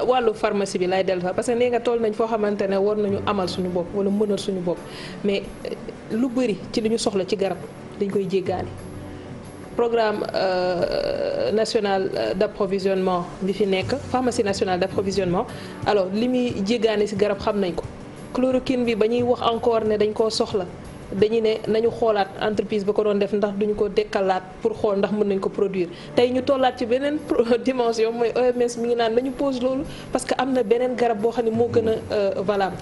wàllu pharmacie bi lay dellu fa parce que nee nga toll nañ foo xamante ne war nañu amal suñu bopp wala mënal suñu bopp mais lu bëri ci li ñu soxla ci garab dañ koy jéggaani programme national d'approvisionnement bi fi nekk pharmacie nationale d'approvisionnement alors li muy jéggaani ci garab xam nañ ko chloroquine bi ba ñuy wax encore ne dañ koo soxla dañu ne nañu xoolaat entreprise ba ko doon def ndax duñu ko dekkalaat pour xool ndax mën nañ ko produire tey ñu tollaat ci beneen dimension mooy OMS mi ngi naan nañu pose loolu parce que am na beneen garab boo xam ne moo gën a valable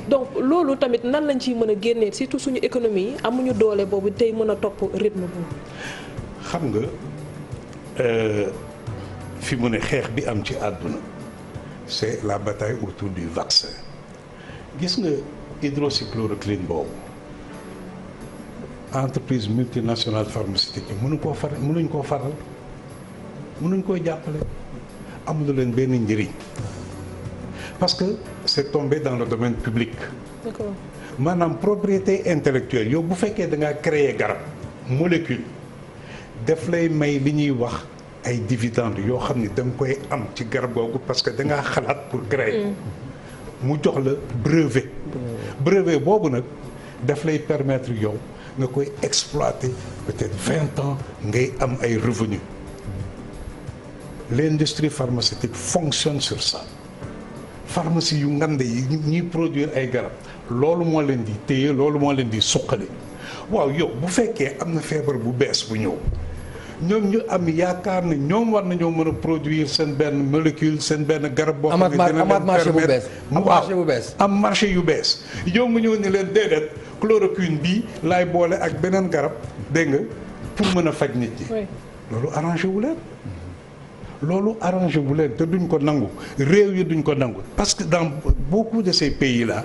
donc loolu tamit nan lañ ciy mën a génnee surtout suñu économie yi amuñu doole boobu tey mën a topp rythme boobu. xam nga fi mu ne xeex bi am ci àdduna c'est la bataille autour du vaccin gis nga hydroxychloroquine boobu entreprise multinationale pharmaceutique yi mënuñ koo faral mënuñ koo jàppale amul leen benn njëriñ parce que c'est tombé dans le domaine public. D'accord. maanaam propriété intellectuelle yow bu fekkee da ngaa créer garab molécule daf lay may li ñuy wax ay dividendes yoo xam ni da nga koy am ci garab googu parce que da ngaa xalaat pour créer mu jox la brevet boobu nag daf lay permettre yow nga koy exploiter peut-être 20 ans ngay am ay revenus l'industrie pharmaceutique fonctionne sur ça pharmacie yu ngande yi ñuy produire ay garab loolu moo leen di téye loolu moo leen di suqali waaw yow bu fekkee am na feebar bu bees bu ñëw ñoom ñu am yaakaar ne ñoom war nañoo mën a produire seen benn molécule seen benn garab boo xam ne dina leen permettre am marché yu bees yow nga ñëw ni leen déedéet chloroquine bii laay boole ak beneen garab dégg nga pour mën a faj nit ñi loolu arrangé wu leen te duñ ko nangu réew yi duñ ko nangu parce que dans beaucoup de ces pays là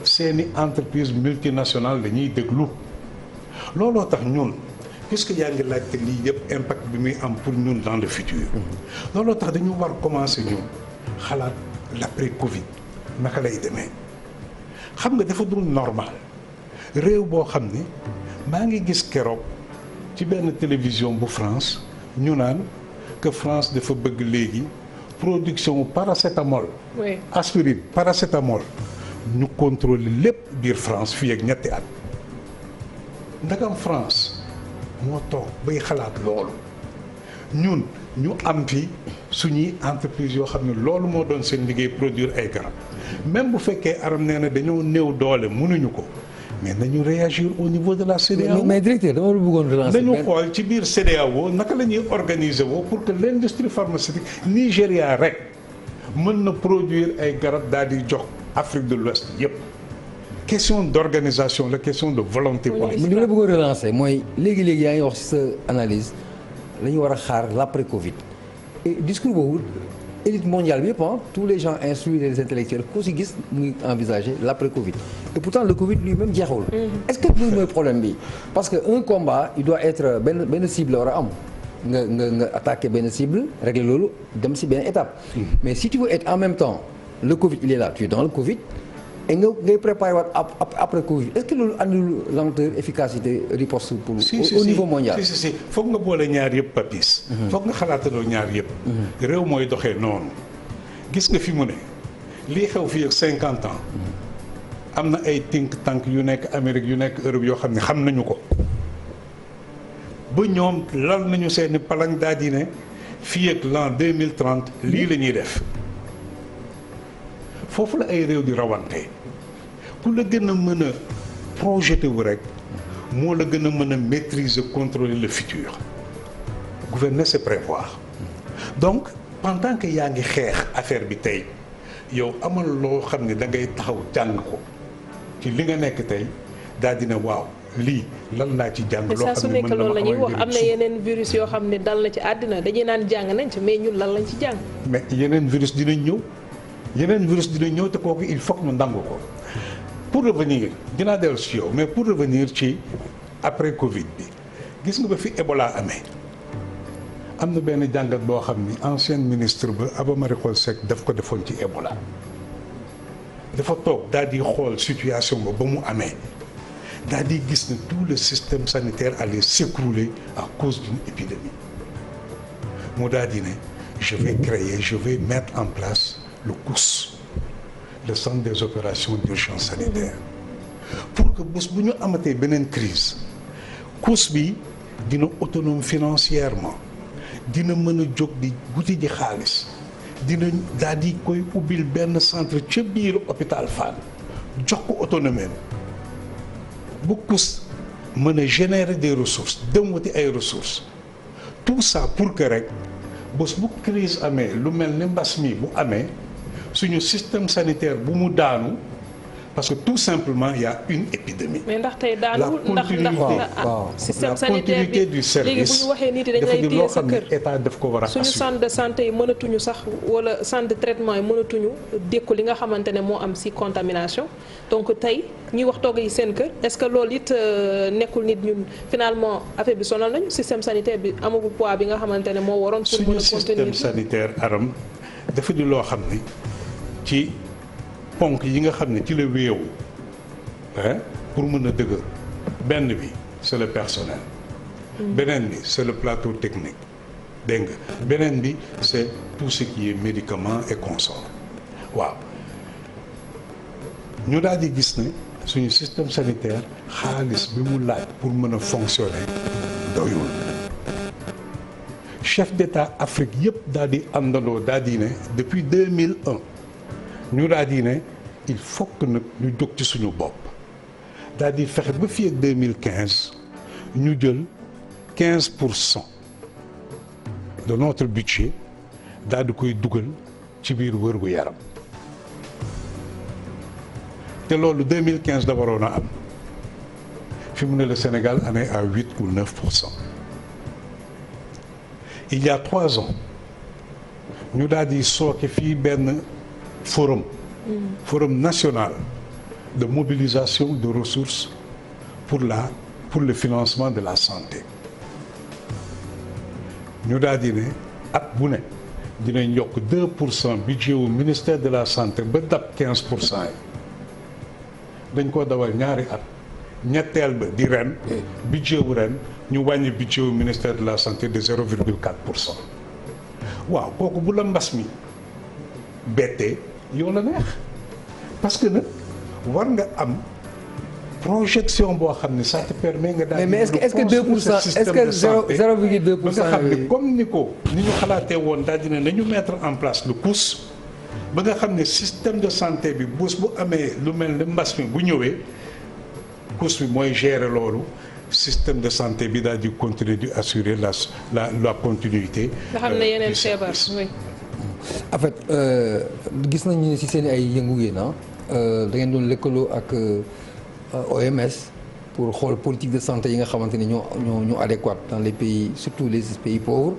seeni entreprise multinationale dañuy déglu looloo tax ñun puisque yaa ngi laajte lii yëpp impact bi muy am pour ñun dans le futur looloo tax dañu war commencer ñun xalaat l'après Covid naka lay demee xam nga dafa dul normal réew boo xam ne maa ngi gis keroog ci benn télévision bu France ñu naan que France dafa bëgg léegi production paracétamol aspirine paracétamol ñu contrôler lépp biir France fii ak ñetti at ndagam France moo toog bay xalaat loolu ñun ñu am fi suñuy entreprise yoo xam ne loolu moo doon seen liggéey produire ay garab même bu fekkee aram nee na dañoo néew doole mënuñu ko mais nañu réagir au niveau de la CEDEAO. mais directeur dama la bëggoon relancer. dañu xool ci biir CEDEAO naka la ñuy organiser woo pour que l'industrie pharmaceutique Nigéria rek mën na produire ay garab daal di jox Afrique de l'Ouest yépp question d'organisation la question de volonté politique. li ma la bëggoon relancer mooy léegi yaa ngi wax ci sa analyse la ñu war a xaar l'après Covid et discours boobu élite mondiale bi yëpp tous les gens instruits les intellectuels ko ci gis mu ngi envisager l'après Covid et pourtant le Covid lui-même jeexul. est-ce que loolu mooy problème bi parce que un combat il doit être benn cible la war a am nga attaquer benn cible régler loolu dem ci benn étape. mais si tu veux être en même temps le Covid il est là tu es dans le Covid. et ngay préparer waat après Covid est-ce que loolu andul lenteur efficacité riposte pour au niveau mondial. si foog nga boole ñaar yëpp papis. foog nga xalaatandoo ñaar yëpp. réew mooy doxee noonu. gis nga fi mu ne lii xew fii ak 50 ans am na ay think tank yu nekk Amérique yu nekk Europe yoo xam ne xam nañu ko ba ñoom lal nañu seeni palang daal di ne fii ak l'an 2030 lii la ñuy def foofu la ay réew di rawante. ku la gën a mën a projeté wu rek moo la gën a mën a maîtriser contrôler le futur gouverner c'est prévoir donc pendant que yaa ngi xeex affaire bi tey yow amal loo xam ne da ngay taxaw jàng ko ci li nga nekk tey daal dina waaw lii lan laa ci jàng. loo xam ne mën na ma loolu la ñuy wax am na yeneen virus yoo xam ne dal na ci àddina dañuy naan jàng nañ ci mais ñun lan lañ ci jàng. mais yeneen virus dinañ ñëw te kooku il faut que ñu nangu ko. pour revenir dinaa dellu si yow mais pour revenir ci après Covid bi gis nga ba fi Ebola amee am na benn jàngat boo xam ni ancien ministre ba Aba Marie Coll Seck daf ko defoon ci Ebola dafa toog daal di xool situation ba mu amee daal di gis ne tout le système sanitaire allait s'écrouler à cause d'une épidémie mu daal di ne je vais mettre en place le COUS, le centre des opérations d'urgence sanitaire, pour que bés bu ñu amatee beneen crise COUS bi dina autonome financièrement, dina mën a jóg di wuti ji xaalis, dina daal di koy ubbil benn centre ca biir hôpital Fann jox ko autonomie bu COUS mën a générer des ressources, dem wuti ay ressources, tout ça pour que rek bés bu crise amee lu mel ni mbas mi bu amee suñu système sanitaire bu mu daanu, parce que tout simplement il y a une épidémie. mais ndax tey daanul ndax système sanitaire bi continuité du service léegi bu ñu waxee nit yi dañ lay téye sa kër état daf ko war a suñu assurer. centre de santé yi mënatuñu sax wala centre de traitement yi mënatuñu dékku li nga xamante ne moo am ci contamination donc tey ñuy wax toog yi seen kër est-ce que loolu it nekkul nit ñun finalement affaire bi sonal nañu système sanitaire bi amagul poids bi nga xamante ne moo waroon pour mën a suñu contenir système sanitaire aram dafa di loo xam ni ci ponk yi nga xam ne ci la wéewu pour mën a dëgër benn bi c'est le personnel, beneen bi c'est le plateau technique, dégg nga beneen bi c'est tout ce qui est médicaments et consorts. waaw ñu daal di gis ne suñu système sanitaire xaalis bi mu laaj pour mën a fonctionner doyul. chef d'État Afrique yëpp daal di àndandoo daal di ne depuis 2001 ñu daal di ne il faut que nag ñu jóg ci suñu bopp daal di fexe ba fii ak 2015 ñu jël 15% de notre budget daal di koy dugal ci biir wërgu yaram te loolu 2015 da waroon a am fi mu ne le Sénégal en est à 8 ou 9%. il y a 3 ans ñu daal di sooke fii benn forum national de mobilisation de ressources pour le financement de la santé. ñu daal di ne at bu ne dinañ yokk 2% budget wu ministère de la santé ba dab 15% yi dañ ko dawal ñaari at ñetteel ba di ren budget wu ren ñu wàññi budget wu ministère de la santé de 0,4%. waaw kooku bu la mbas mi bettee yow la neex parce que nag war nga am projection boo xam ne ça te permet nga daal mais est-ce que 2% est-ce que 0,2% ba nga xam ne comme ni ñu xalaatee woon daal dina nañu mettre en place le COUS ba nga xam ne système de santé bi bés bu amee lu mel ni mbas mi bu ñëwee COUS bi mooy gérer loolu système de santé bi daal di continuer di assurer la continuité. nga xam ne yeneen feebar oui. en fait gis nañu ne ci seen ay yëngu yéen da ngeen doon lëkkaloo ak OMS pour xool politique de santé yi nga xamante ni ñoo adéquate dans les pays surtout les pays pauvres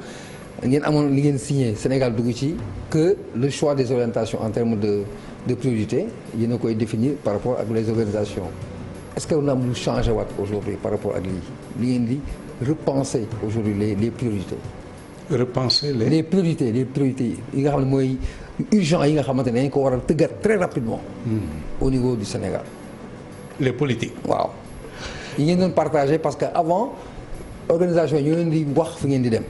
ngeen amoon li ngeen signé Sénégal dugg ci que le choix des orientations en termes de priorité yéen a koy définir par rapport ak les organisations est-ce que on a lu changé waat aujourd'hui par rapport ak li ngeen di repenser aujourd'hui les priorités. repenser les priorités yi nga xam ne mooy urgent yi nga xamante ne dañ ko war a tëggat très rapidement. au niveau du Sénégal. les politiques. waaw yi ngeen doon partagé parce que avant organisation yi ñoo leen di wax fi ngeen di dem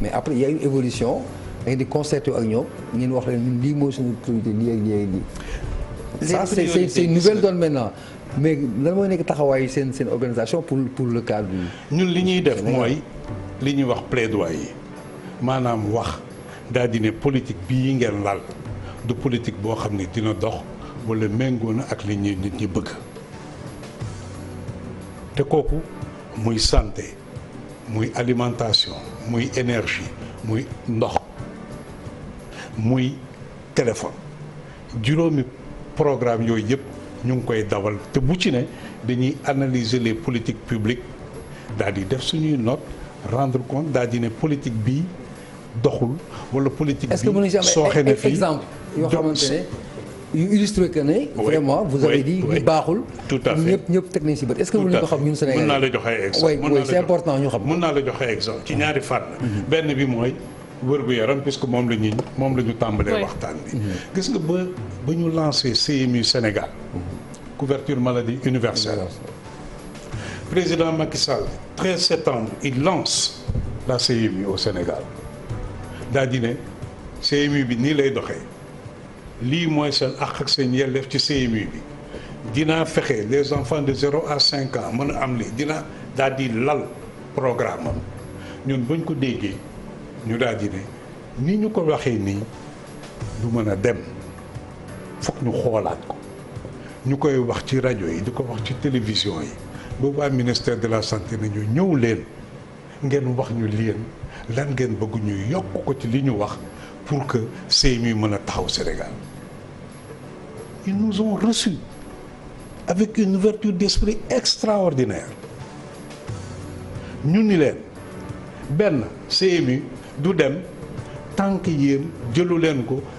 mais après il y a une évolution da ngeen di concerté ak ñoom ngeen wax leen ñun lii mooy suñu priorité lii ak lii ak lii. ça c'est une nouvelle donne maintenant mais lan mooy nekk taxawaayu seen organisation pour le cadre du. ñun li ñuy def mooy li ñuy wax plaidoyer maanaam wax daal di ne politique bii ngeen lal du politique boo xam ne dina dox wala méngoo na ak li ñuy nit ñi bëgg. te kooku muy santé muy alimentation muy énergie muy ndox muy téléphone juróomi programme yooyu yëpp ñu ngi koy dawal te bu ci ne dañuy analyser les politiques publiques daal di def suñuy note rendre compte daal di ne politique bii doxul wala politique bi sooxe na fii exemple yoo xamante ne yu illustré que ne vraiment vous avez dit li baaxul tout à fait ñëpp teg nañ si bët est-ce que mën nañu ko xam ñun Sénégal mën naa la joxe exemple oui c'est important ñu xam mën naa la joxe exemple ci ñaari fànn benn bi mooy wér-gu-yaram puisque moom la ñu tàmbalee waxtaan bi gis nga ba ñu lancé CMU Sénégal couverture maladie universelle président Macky Sall 13 septembre il lance la CMU au Sénégal daa di ne CMU bi nii lay doxee lii mooy seen àq ak seen yelleef ci CMU bi dinaa fexe les enfants de 0 à 5 ans mën a am lii dina daal di lal programme am ñun bañ ko déggee ñu daal di ne ni ñu ko waxee nii du mën a dem foog ñu xoolaat ko ñu koy wax ci rajo yi di ko wax ci télévision yi boobu waa ministère de la santé nañu ñëw leen ngeen wax ñu leen lan ngeen bëgg ñu yokk ko ci li ñu wax pour que CMU mën a taxaw Sénégal ils nous ont reçus avec une ouverture d'esprit extraordinaire ñu ni leen benn CMU du dem tant que yéen jëlu leen ko